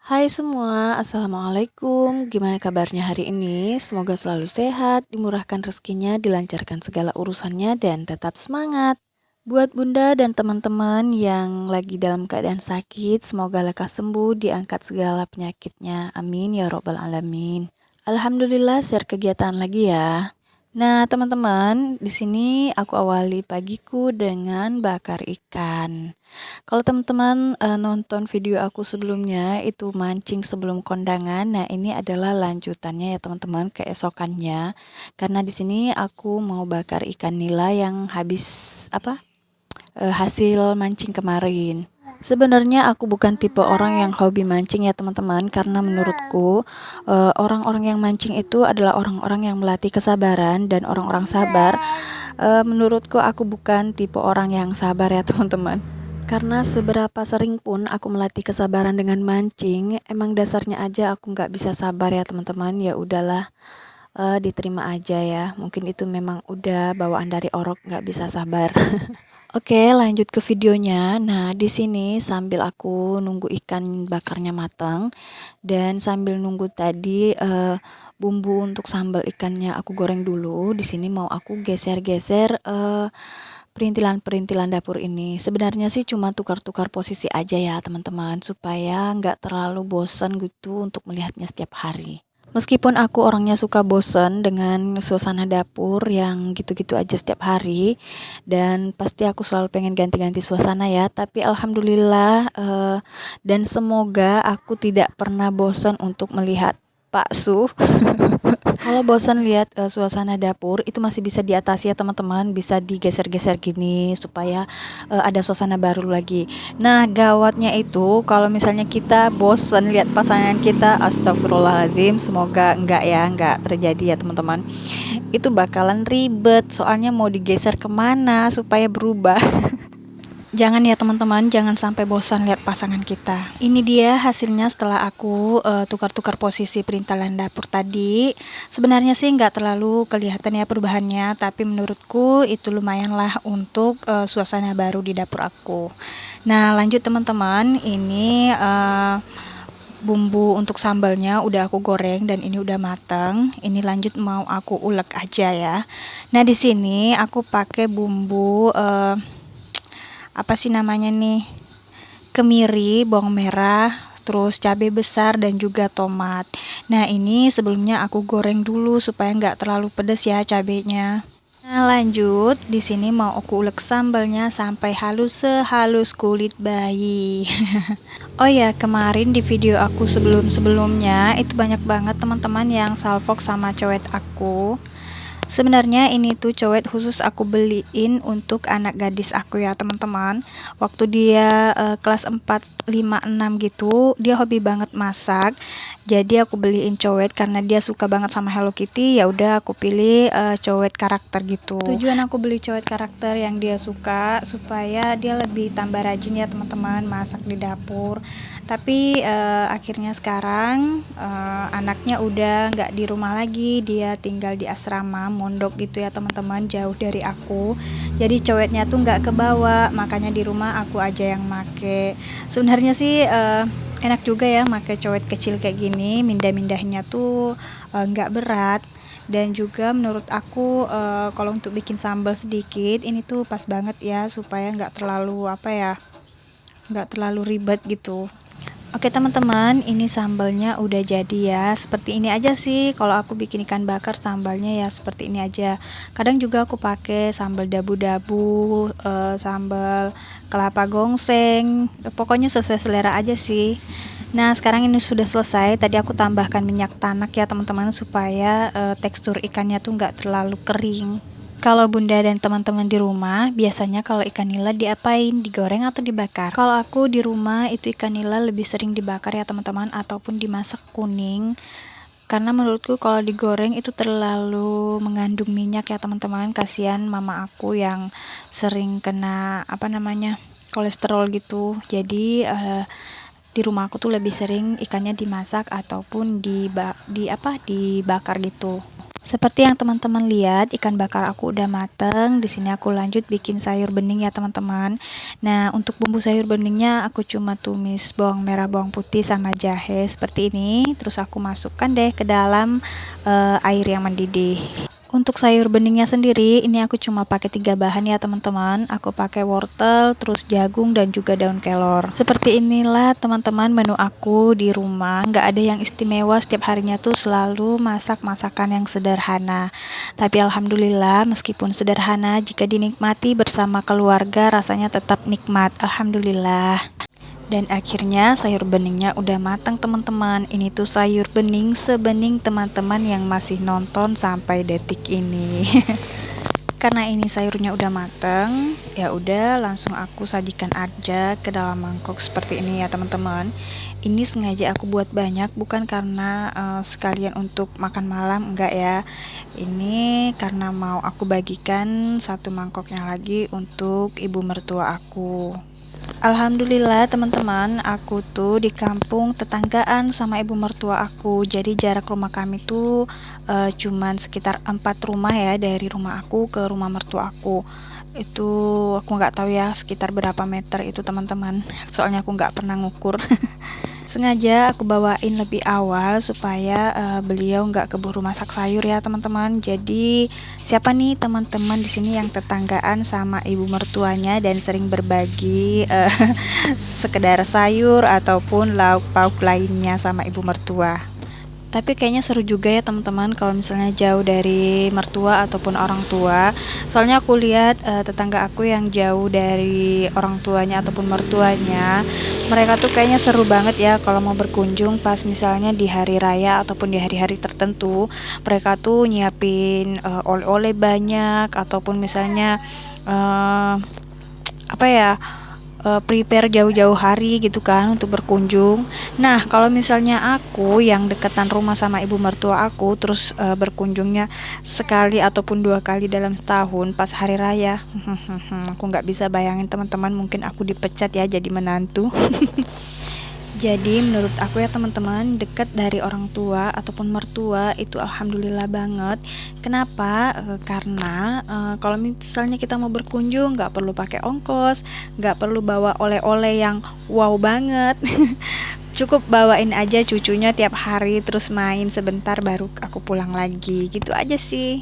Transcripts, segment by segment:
Hai semua, Assalamualaikum. Gimana kabarnya hari ini? Semoga selalu sehat, dimurahkan rezekinya, dilancarkan segala urusannya, dan tetap semangat. Buat bunda dan teman-teman yang lagi dalam keadaan sakit, semoga lekas sembuh, diangkat segala penyakitnya. Amin ya robbal alamin. Alhamdulillah, share kegiatan lagi ya. Nah, teman-teman, di sini aku awali pagiku dengan bakar ikan. Kalau teman-teman nonton video aku sebelumnya itu mancing sebelum kondangan, nah ini adalah lanjutannya ya teman-teman keesokannya. Karena di sini aku mau bakar ikan nila yang habis hasil mancing kemarin. Sebenarnya aku bukan tipe orang yang hobi mancing ya teman-teman, karena menurutku orang-orang yang mancing itu adalah orang-orang yang melatih kesabaran dan orang-orang sabar. Menurutku aku bukan tipe orang yang sabar ya teman-teman. Karena seberapa sering pun aku melatih kesabaran dengan mancing, emang dasarnya aja aku nggak bisa sabar ya teman-teman. Ya udahlah, diterima aja ya. Mungkin itu memang udah bawaan dari orok nggak bisa sabar. Oke, lanjut ke videonya. Nah, di sini sambil aku nunggu ikan bakarnya matang dan sambil nunggu tadi bumbu untuk sambal ikannya aku goreng dulu. Di sini mau aku geser-geser perintilan-perintilan dapur ini. Sebenarnya sih cuma tukar-tukar posisi aja ya teman-teman, supaya nggak terlalu bosan gitu untuk melihatnya setiap hari. Meskipun aku orangnya suka bosen dengan suasana dapur yang gitu-gitu aja setiap hari, dan pasti aku selalu pengen ganti-ganti suasana ya, tapi alhamdulillah dan semoga aku tidak pernah bosan untuk melihat Pak Su. Kalau bosan lihat suasana dapur itu masih bisa diatasi ya teman-teman, bisa digeser-geser gini supaya ada suasana baru lagi. Nah, gawatnya itu kalau misalnya kita bosan lihat pasangan kita, astagfirullahaladzim, semoga enggak terjadi ya teman-teman. Itu bakalan ribet, soalnya mau digeser kemana supaya berubah. Jangan ya teman-teman, jangan sampai bosan lihat pasangan kita. Ini dia hasilnya setelah aku tukar-tukar posisi perintilan dapur tadi. Sebenarnya sih nggak terlalu kelihatan ya perubahannya, tapi menurutku itu lumayan lah untuk suasana baru di dapur aku. Nah, lanjut teman-teman, ini bumbu untuk sambalnya udah aku goreng dan ini udah matang. Ini lanjut mau aku ulek aja ya. Nah, di sini aku pakai bumbu apa sih namanya nih, kemiri, bawang merah, terus cabai besar dan juga tomat. Nah, ini sebelumnya aku goreng dulu supaya nggak terlalu pedas ya cabenya. Nah, lanjut di sini mau aku ulek sambalnya sampai halus sehalus kulit bayi. Oh ya, kemarin di video aku sebelum-sebelumnya itu banyak banget teman-teman yang salfok sama cowet aku. Sebenarnya ini tuh cowet khusus aku beliin untuk anak gadis aku ya teman-teman. Waktu dia kelas 4, 5, 6 gitu, dia hobi banget masak. Jadi aku beliin cowet karena dia suka banget sama Hello Kitty. Ya udah aku pilih cowet karakter gitu. Tujuan aku beli cowet karakter yang dia suka supaya dia lebih tambah rajin ya teman-teman masak di dapur. Tapi akhirnya sekarang anaknya udah nggak di rumah lagi, dia tinggal di asrama mondok gitu ya teman-teman, jauh dari aku. Jadi cowetnya tuh nggak kebawa, makanya di rumah aku aja yang make. Sebenarnya sih enak juga ya make cowet kecil kayak gini, mindah-mindahnya tuh nggak berat. Dan juga menurut aku kalau untuk bikin sambal sedikit ini tuh pas banget ya, supaya nggak terlalu nggak terlalu ribet gitu. Oke teman-teman, ini sambalnya udah jadi ya. Seperti ini aja sih kalau aku bikin ikan bakar, sambalnya ya seperti ini aja. Kadang juga aku pakai sambal dabu-dabu, sambal kelapa gongseng. Pokoknya sesuai selera aja sih. Nah, sekarang ini sudah selesai. Tadi aku tambahkan minyak tanak ya teman-teman supaya tekstur ikannya tuh nggak terlalu kering. Kalau bunda dan teman-teman di rumah, biasanya kalau ikan nila diapain? Digoreng atau dibakar? Kalau aku di rumah itu ikan nila lebih sering dibakar ya teman-teman, ataupun dimasak kuning. Karena menurutku kalau digoreng itu terlalu mengandung minyak ya teman-teman. Kasihan mama aku yang sering kena kolesterol gitu. Jadi di rumah aku tuh lebih sering ikannya dimasak ataupun dibakar gitu. Seperti yang teman-teman lihat, ikan bakar aku udah mateng. Di sini aku lanjut bikin sayur bening ya teman-teman. Nah, untuk bumbu sayur beningnya aku cuma tumis bawang merah, bawang putih sama jahe seperti ini. Terus aku masukkan deh ke dalam air yang mendidih. Untuk sayur beningnya sendiri, ini aku cuma pakai 3 bahan ya teman-teman. Aku pakai wortel, terus jagung dan juga daun kelor. Seperti inilah teman-teman menu aku di rumah. Nggak ada yang istimewa, setiap harinya tuh selalu masak masakan yang sederhana. Tapi alhamdulillah meskipun sederhana, jika dinikmati bersama keluarga rasanya tetap nikmat. Alhamdulillah. Dan akhirnya sayur beningnya udah matang teman-teman. Ini tuh sayur bening sebening teman-teman yang masih nonton sampai detik ini. Karena ini sayurnya udah mateng, ya udah langsung aku sajikan aja ke dalam mangkok seperti ini ya teman-teman. Ini sengaja aku buat banyak bukan karena sekalian untuk makan malam, enggak ya. Ini karena mau aku bagikan satu mangkoknya lagi untuk ibu mertua aku. Alhamdulillah teman-teman, aku tuh di kampung tetanggaan sama ibu mertua aku. Jadi jarak rumah kami tuh cuman sekitar 4 rumah ya dari rumah aku ke rumah mertua aku. Itu aku nggak tahu ya sekitar berapa meter itu teman-teman. Soalnya aku nggak pernah ngukur. Sengaja aku bawain lebih awal supaya beliau nggak keburu masak sayur ya teman-teman. Jadi siapa nih teman-teman di sini yang tetanggaan sama ibu mertuanya dan sering berbagi sekedar sayur ataupun lauk pauk lainnya sama ibu mertua. Tapi kayaknya seru juga ya teman-teman kalau misalnya jauh dari mertua ataupun orang tua. Soalnya aku lihat tetangga aku yang jauh dari orang tuanya ataupun mertuanya, mereka tuh kayaknya seru banget ya kalau mau berkunjung pas misalnya di hari raya ataupun di hari-hari tertentu. Mereka tuh nyiapin oleh-oleh banyak ataupun misalnya eh, apa ya, prepare jauh-jauh hari gitu kan untuk berkunjung. Nah, kalau misalnya aku yang deketan rumah sama ibu mertua aku terus berkunjungnya sekali ataupun 2 kali dalam setahun pas hari raya, aku nggak bisa bayangin teman-teman, mungkin aku dipecat ya jadi menantu. Jadi menurut aku ya teman-teman, dekat dari orang tua ataupun mertua itu alhamdulillah banget. Kenapa? Karena kalau misalnya kita mau berkunjung nggak perlu pakai ongkos, nggak perlu bawa oleh-oleh yang wow banget. Cukup bawain aja cucunya tiap hari terus main sebentar baru aku pulang lagi. Gitu aja sih.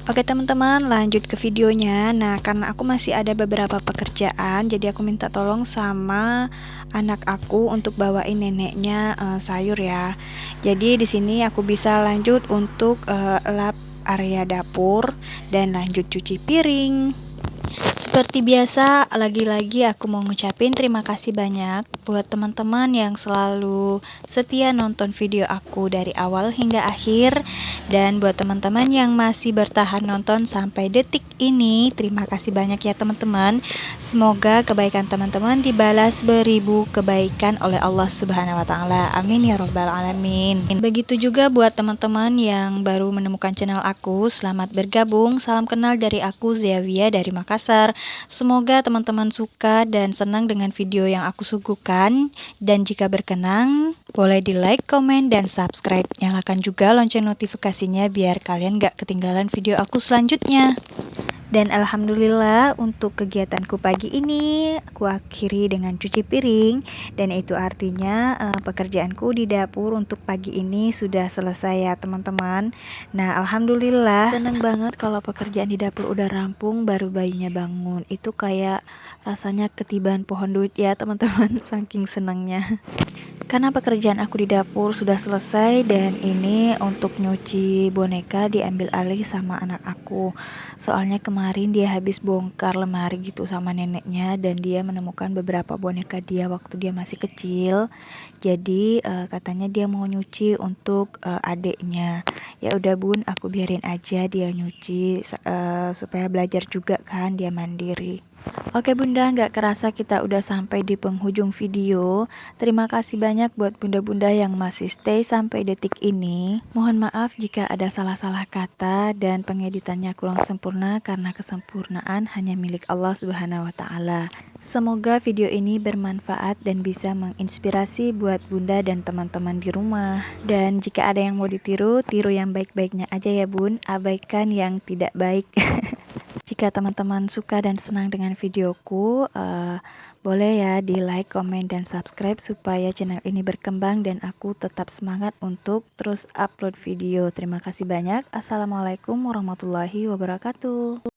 Oke teman-teman, lanjut ke videonya. Nah, karena aku masih ada beberapa pekerjaan, jadi aku minta tolong sama anak aku untuk bawain neneknya sayur ya. Jadi di sini aku bisa lanjut untuk lap area dapur dan lanjut cuci piring. Seperti biasa, lagi-lagi aku mau ngucapin terima kasih banyak buat teman-teman yang selalu setia nonton video aku dari awal hingga akhir. Dan buat teman-teman yang masih bertahan nonton sampai detik ini, terima kasih banyak ya teman-teman. Semoga kebaikan teman-teman dibalas beribu kebaikan oleh Allah Subhanahu wa Ta'ala. Amin ya Rabbal 'Alamin. Begitu juga buat teman-teman yang baru menemukan channel aku, selamat bergabung. Salam kenal dari aku, Ziawia dari Makassar. Semoga teman-teman suka dan senang dengan video yang aku suguhkan. Dan jika berkenan, boleh di like, komen, dan subscribe. Nyalakan juga lonceng notifikasinya biar kalian gak ketinggalan video aku selanjutnya. Dan alhamdulillah untuk kegiatanku pagi ini aku akhiri dengan cuci piring. Dan itu artinya pekerjaanku di dapur untuk pagi ini sudah selesai ya teman-teman. Nah alhamdulillah seneng banget kalau pekerjaan di dapur udah rampung baru bayinya bangun. Itu kayak rasanya ketiban pohon duit ya teman-teman. Saking senangnya. Karena pekerjaan aku di dapur sudah selesai dan ini untuk nyuci boneka diambil alih sama anak aku. Soalnya kemarin dia habis bongkar lemari gitu sama neneknya dan dia menemukan beberapa boneka dia waktu dia masih kecil. Jadi katanya dia mau nyuci untuk adiknya. Ya udah bun, aku biarin aja dia nyuci supaya belajar juga kan dia mandiri. Oke Bunda, nggak kerasa kita udah sampai di penghujung video. Terima kasih banyak buat bunda-bunda yang masih stay sampai detik ini. Mohon maaf jika ada salah-salah kata dan pengeditannya kurang sempurna karena kesempurnaan hanya milik Allah Subhanahu wa Ta'ala. Semoga video ini bermanfaat dan bisa menginspirasi buat bunda dan teman-teman di rumah. Dan jika ada yang mau ditiru, tiru yang baik-baiknya aja ya bun, abaikan yang tidak baik. Jika teman-teman suka dan senang dengan videoku, boleh ya di like, komen, dan subscribe supaya channel ini berkembang dan aku tetap semangat untuk terus upload video. Terima kasih banyak. Assalamualaikum warahmatullahi wabarakatuh.